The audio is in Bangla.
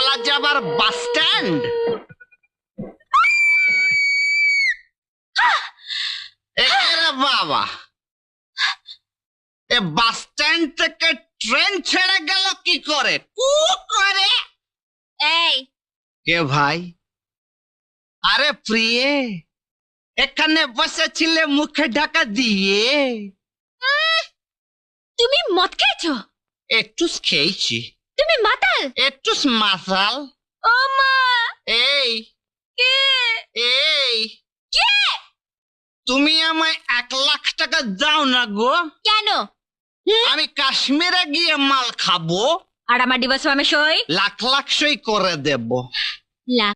কলা যাবার বাস স্ট্যান্ড? একেরে বাবা, এ বাস স্ট্যান্ড থেকে ট্রেন ছেড়ে গেল কি করে? কু করে। এই কে ভাই? আরে প্রিয়ে, এখানে বসেছিলে মুখে ঢাকা দিয়ে? তুমি মদ খেয়েছো? একটু খেয়েছি। তুমি মাতাল? একটু মাতাল। ও মা! এই কে? এই কে? তুমি আমায় 1,00,000 টাকা দাও না গো। কেন? আমি কাশ্মীরে গিয়ে মাল খাবো। আর আমার ডিভোর্স ফর্মে সই? লাখ লাখ সই করে দেব। লাখ